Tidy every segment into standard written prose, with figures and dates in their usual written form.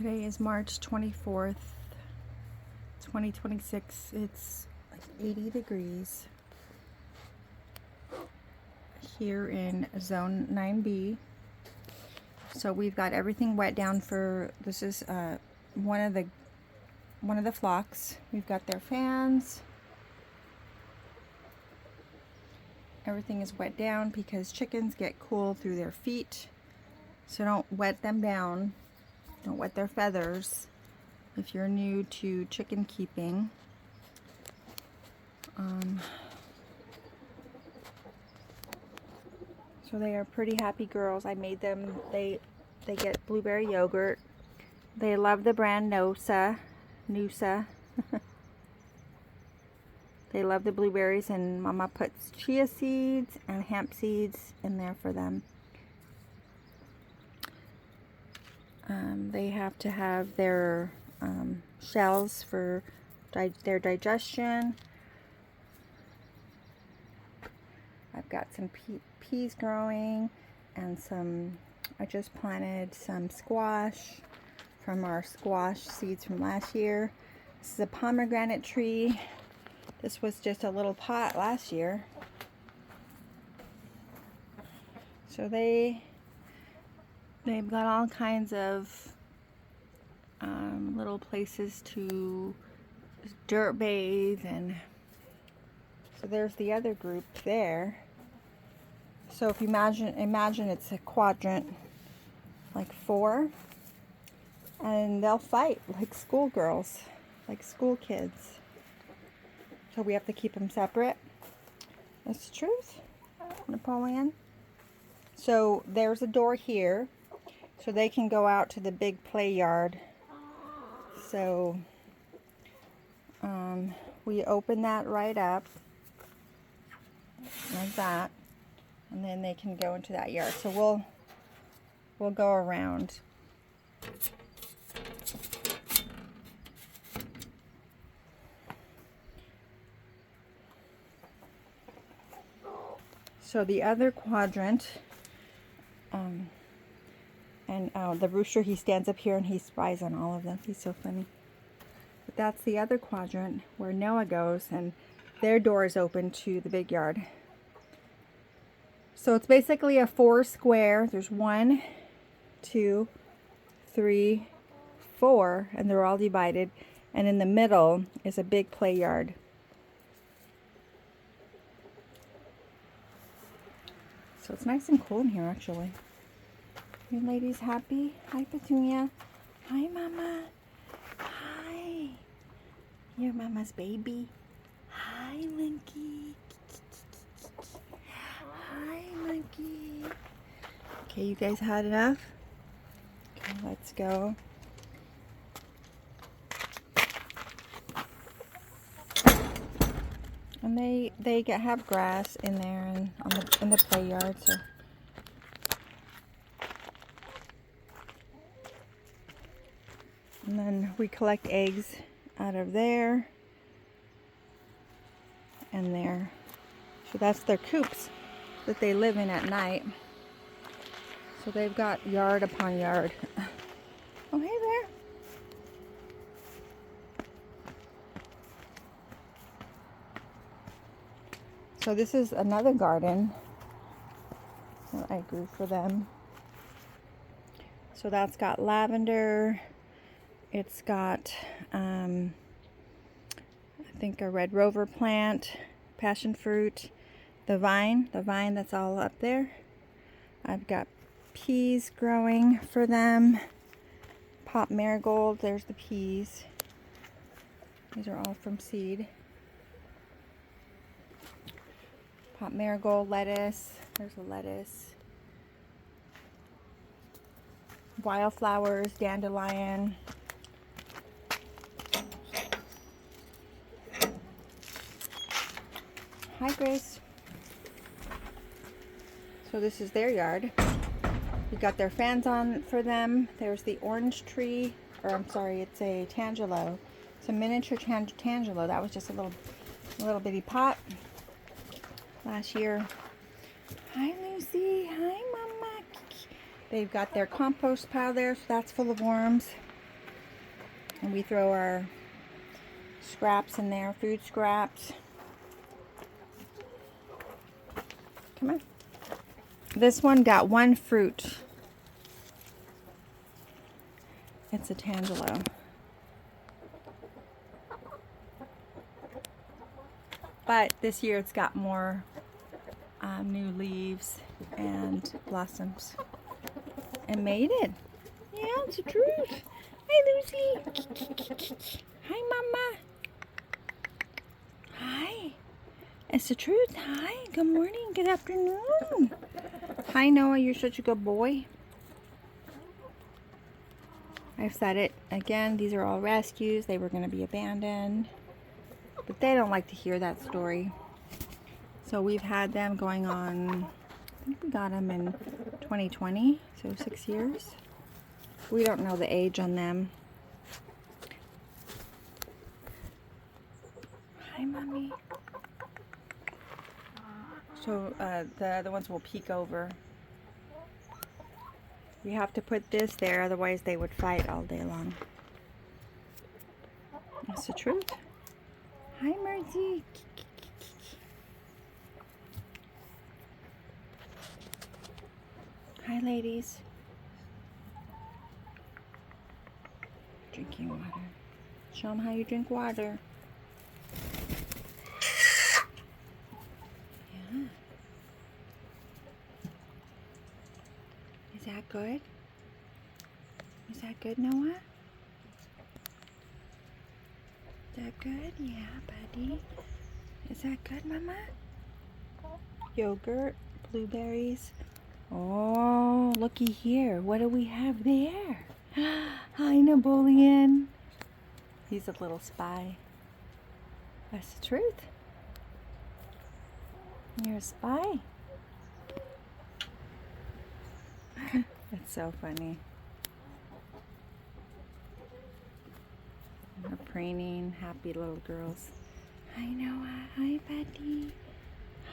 Today is March 24th, 2026. It's like 80 degrees here in zone 9B. So we've got everything wet down for, this is one of the flocks. We've got their fans. Everything is wet down because chickens get cool through their feet. So don't wet them down. Don't wet their feathers if you're new to chicken keeping. So they are pretty happy girls. I made them, they get blueberry yogurt. They love the brand Noosa. They love the blueberries, and Mama puts chia seeds and hemp seeds in there for them. They have to have their shells for their digestion. I've got some peas growing and I just planted some squash from our squash seeds from last year. This is a pomegranate tree. This was just a little pot last year. So they've got all kinds of little places to dirt bathe, and so there's the other group there. So if you imagine it's a quadrant, like 4, and they'll fight like schoolgirls, like school kids. So we have to keep them separate. That's the truth, Napoleon. So there's a door here, so they can go out to the big play yard. So we open that right up, like that, and then they can go into that yard. So we'll go around. So the other quadrant, the rooster, he stands up here and he spies on all of them. He's so funny. But that's the other quadrant where Noah goes, and their door is open to the big yard. So it's basically a 4 square. There's 1, 2, 3, 4, and they're all divided. And in the middle is a big play yard. So it's nice and cool in here, actually. You ladies happy? Hi, Petunia. Hi, Mama. Hi. You're Mama's baby. Hi, Monkey. Hi, Monkey. Okay, you guys had enough? Okay, let's go. And they have grass in there and in the play yard. So and then we collect eggs out of there and there. So that's their coops that they live in at night. So they've got yard upon yard. Oh, hey there. So this is another garden that I grew for them. So that's got lavender. It's got, I think, a red rover plant, passion fruit, the vine that's all up there. I've got peas growing for them. Pop marigold, there's the peas. These are all from seed. Pop marigold, lettuce, there's the lettuce. Wildflowers, dandelion. Hi, Grace. So this is their yard. We got their fans on for them. There's the orange tree, or I'm sorry, it's a tangelo. It's a miniature tangelo. That was just a little bitty pot last year. Hi, Lucy. Hi, Mama. They've got their compost pile there, so that's full of worms. And we throw our scraps in there, food scraps. Come on. This one got one fruit. It's a tangelo. But this year it's got more new leaves and blossoms. And mated. Yeah, it's the truth. Hi, Lucy. Hi, Mama. Hi. It's the truth. Hi. Good morning. Good afternoon. Hi, Noah. You're such a good boy. I've said it again. These are all rescues. They were going to be abandoned. But they don't like to hear that story. So we've had them going on, I think we got them in 2020, so 6 years. We don't know the age on them. Hi, Mommy. So the other ones will peek over. You have to put this there, otherwise they would fight all day long. That's the truth. Hi, Mercy. Hi, ladies. Drinking water. Show them how you drink water. Yeah. Is that good? Is that good, Noah? Is that good? Yeah, buddy. Is that good, Mama? Yogurt, blueberries. Oh, looky here. What do we have there? Hi, Napoleon. He's a little spy. That's the truth. You're a spy. It's so funny. They're preening, happy little girls. Hi, Noah. Hi, buddy.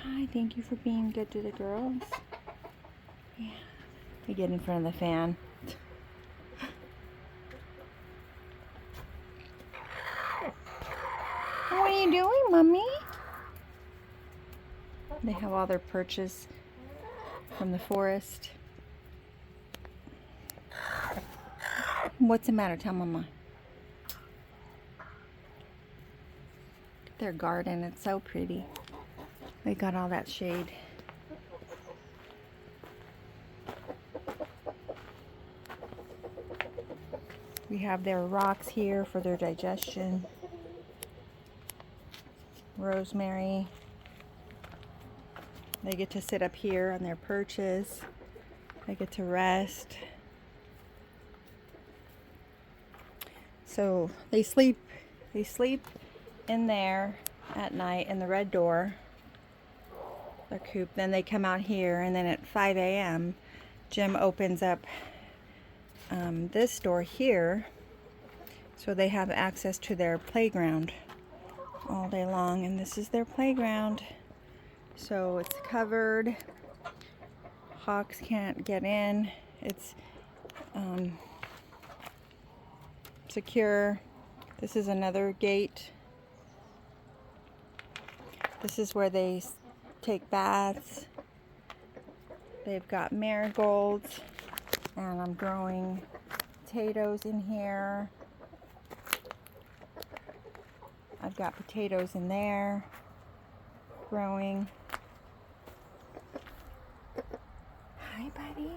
Hi, thank you for being good to the girls. Yeah. We get in front of the fan. What are you doing, Mommy? They have all their perches from the forest. What's the matter? Tell Mama. Their garden, it's so pretty. They got all that shade. We have their rocks here for their digestion. Rosemary. They get to sit up here on their perches. They get to rest. So they sleep in there at night in the red door, their coop. Then they come out here, and then at 5 a.m. Jim opens up this door here, so they have access to their playground all day long. And this is their playground, so it's covered. Hawks can't get in. It's secure. This is another gate. This is where they take baths. They've got marigolds, and I'm growing potatoes in here. I've got potatoes in there growing. Hi, buddy.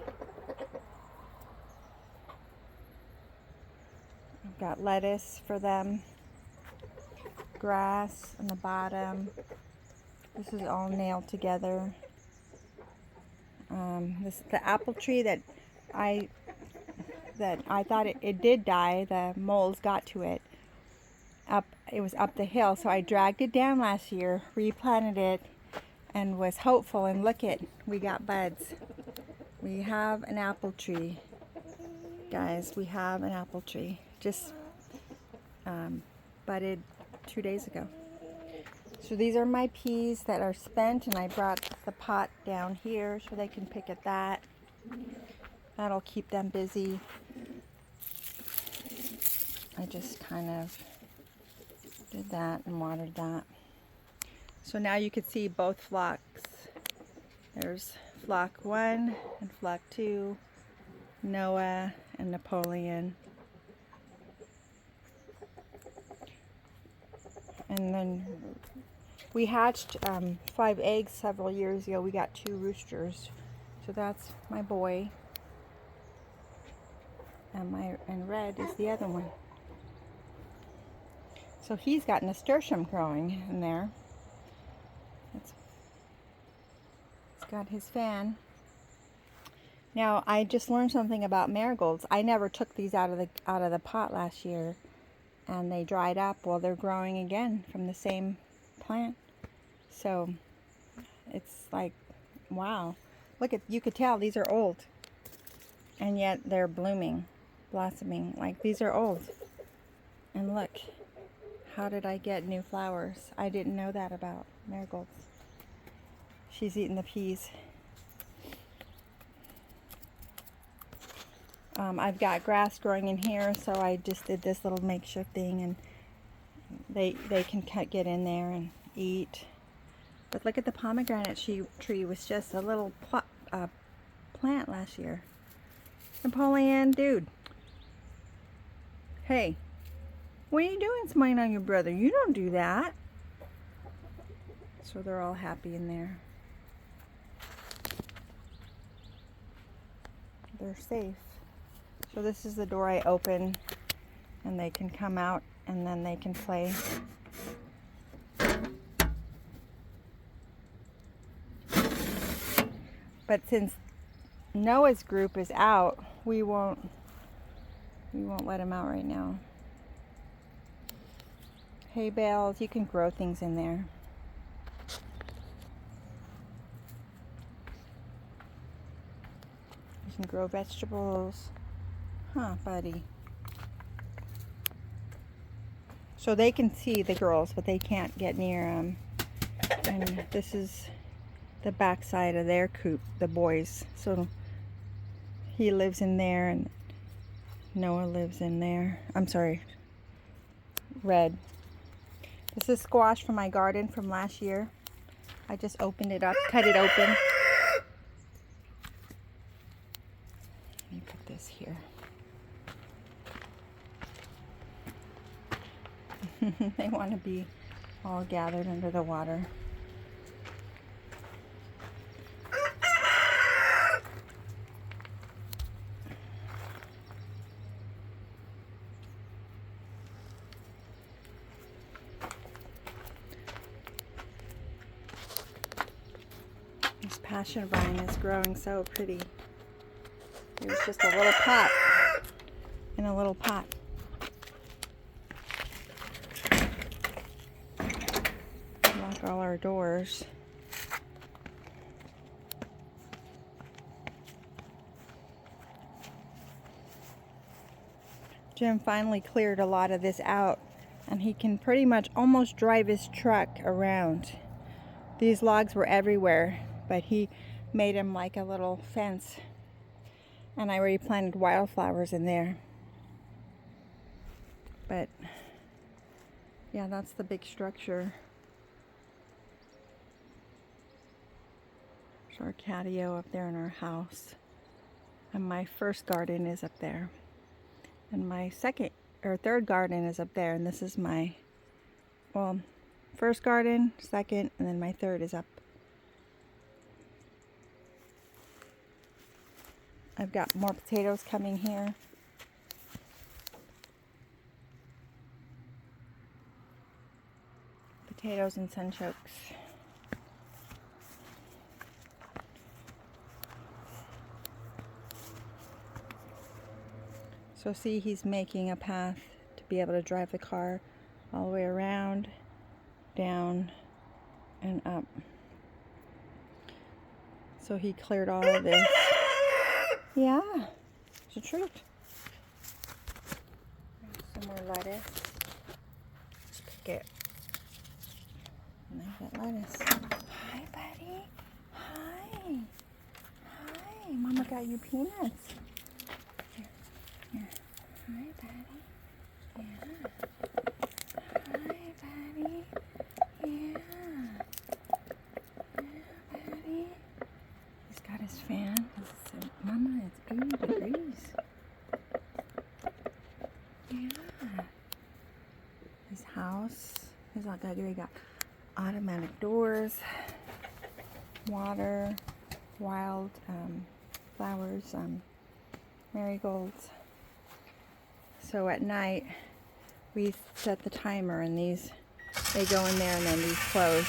I've got lettuce for them, grass on the bottom. This is all nailed together. This is the apple tree that I thought it did die. The moles got to it. It was up the hill, so I dragged it down last year, replanted it, and was hopeful. And look it, we got buds. We have an apple tree, guys. We have an apple tree. Just budded 2 days ago. So these are my peas that are spent, and I brought the pot down here so they can pick at that. That'll keep them busy. I just kind of did that and watered that. So now you can see both flocks. There's flock 1 and flock 2, Noah and Napoleon. And then we hatched 5 eggs several years ago. We got 2 roosters. So that's my boy. And Red is the other one. So he's got nasturtium growing in there. He's got his fan. Now I just learned something about marigolds. I never took these out of the pot last year, and they dried up. Well, they're growing again from the same plant. So it's like, wow. Look at, you could tell these are old, and yet they're blooming, blossoming. Like, these are old. And look, how did I get new flowers? I didn't know that about marigolds. She's eating the peas. I've got grass growing in here, so I just did this little makeshift thing, and they can get in there and eat. But look at the pomegranate tree was just a little plant last year. Napoleon, dude. Hey, what are you doing smiling on your brother? You don't do that. So they're all happy in there. They're safe. So this is the door I open, and they can come out and then they can play. But since Noah's group is out, we won't let him out right now. Hay bales, you can grow things in there. You can grow vegetables. Huh, buddy? So they can see the girls, but they can't get near them. And this is the back side of their coop, the boys. So he lives in there, and Noah lives in there. I'm sorry, Red. This is squash from my garden from last year. I just opened it up, cut it open. Let me put this here. They want to be all gathered under the water. This passion vine is growing so pretty. It was just a little pot, in a little pot. Lock all our doors. Jim finally cleared a lot of this out, and he can pretty much almost drive his truck around. These logs were everywhere, but he made them like a little fence. And I already planted wildflowers in there. But yeah, that's the big structure. There's our catio up there in our house. And my first garden is up there. And my second or third garden is up there. And this is my, well, first garden, second, and then my third is up. I've got more potatoes coming here. Potatoes and sunchokes. So see, he's making a path to be able to drive the car all the way around, down, and up. So he cleared all of this. Yeah, it's a treat. Some more lettuce. Let's pick it. And I got lettuce. Hi, buddy. Hi. Hi. Mama got you peanuts. Here. Here. Hi, buddy. Hi, buddy. Yeah. Yeah, buddy. He's got his fan. Mama, it's 80 degrees. Yeah. His house. We got automatic doors, water, wild flowers, marigolds. So at night we set the timer and they go in there and then these close.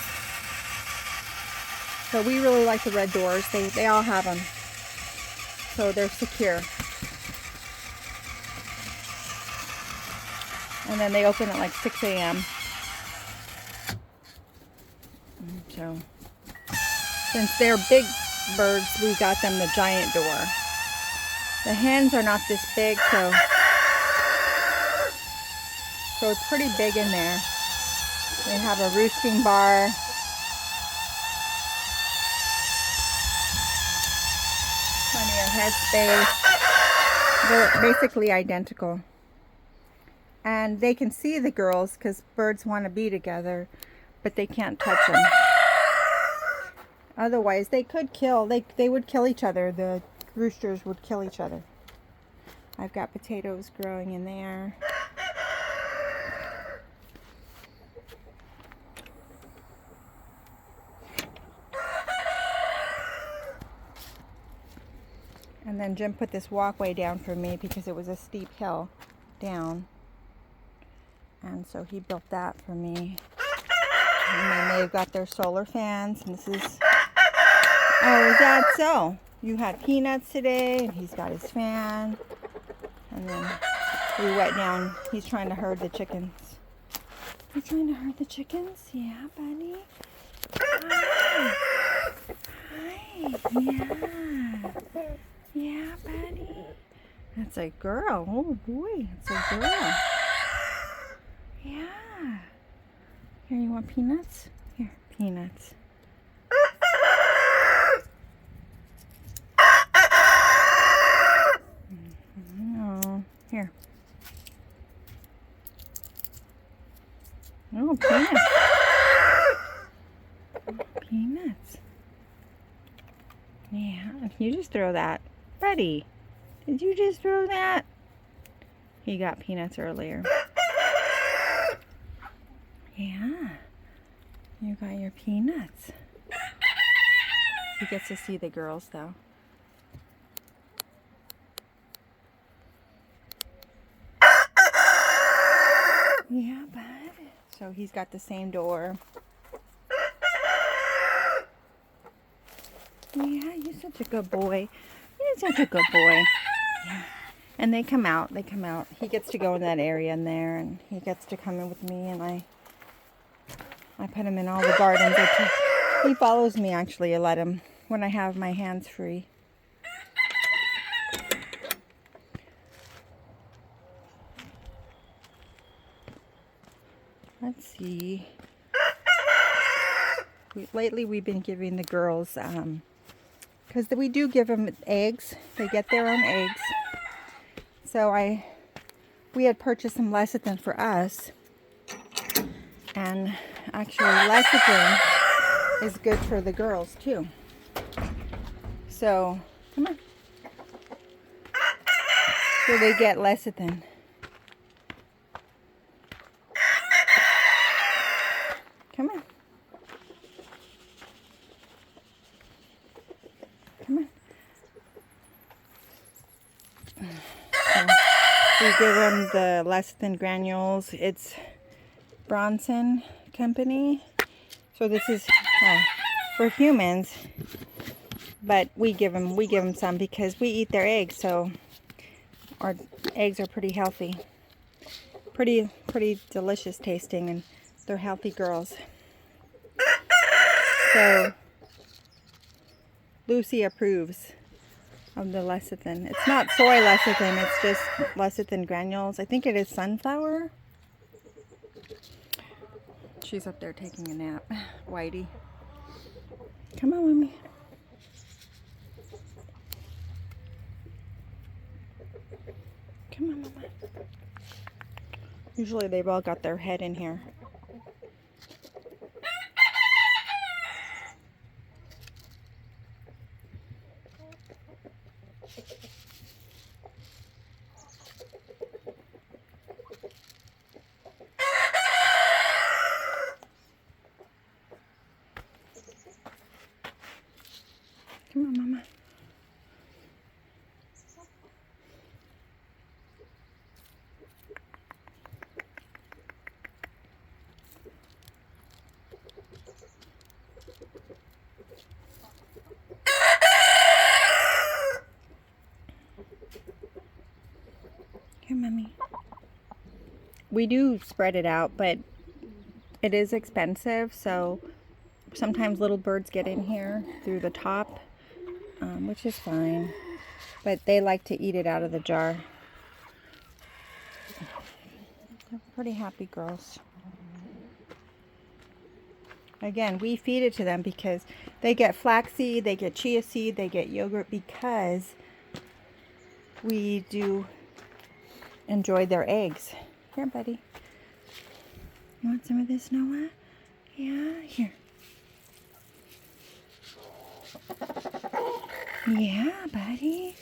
So we really like the red doors. They all have them. So they're secure. And then they open at like 6 a.m. So since they're big birds, we got them the giant door. The hens are not this big, so it's pretty big in there. They have a roosting bar. Plenty of headspace. They're basically identical. And they can see the girls because birds want to be together, but they can't touch them. Otherwise, they could kill. They would kill each other. The roosters would kill each other. I've got potatoes growing in there. And then Jim put this walkway down for me because it was a steep hill down. And so he built that for me. And then they've got their solar fans. And this is... Oh, is that so? You had peanuts today, and he's got his fan. And then we went down. He's trying to herd the chickens. You trying to herd the chickens? Yeah, buddy. Hi. Hi. Yeah. Yeah, buddy. That's a girl. Oh, boy. It's a girl. Yeah. Here, you want peanuts? Here, peanuts. Oh, here. Oh, peanuts. Peanuts. Yeah, you just throw that. Buddy, did you just throw that? He got peanuts earlier. Yeah, you got your peanuts. He gets to see the girls though. Yeah, bud. So he's got the same door. Yeah, you're such a good boy. You're such a good boy. Yeah. And they come out. He gets to go in that area in there, and he gets to come in with me, and I put him in all the gardens. He follows me, actually. I let him when I have my hands free. Let's see. Lately we've been giving the girls, because we do give them eggs. They get their own eggs. So we had purchased some lecithin for us. And actually lecithin is good for the girls too. So, come on. So they get lecithin. Come on. Come on. So we give them the lecithin granules. It's Bronson Company. So this is for humans, but we give them some because we eat their eggs, so our eggs are pretty healthy, pretty delicious tasting, and they're healthy girls. So Lucy approves of the lecithin. It's not soy lecithin, it's just lecithin granules. I think it is sunflower. She's up there taking a nap. Whitey. Come on, Mommy. Come on, Mama. Usually they've all got their head in here. Come on, Mama. Here, Mommy. We do spread it out, but it is expensive, so sometimes little birds get in here through the top, which is fine, but they like to eat it out of the jar. They're pretty happy girls. Again, we feed it to them because they get flaxseed, they get chia seed, they get yogurt because we do enjoy their eggs. Here, buddy. You want some of this, Noah? Yeah, here. Yeah, buddy.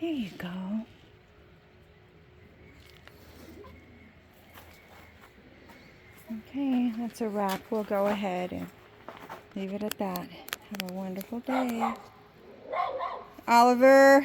There you go. Okay, that's a wrap. We'll go ahead and leave it at that. Have a wonderful day. Oliver.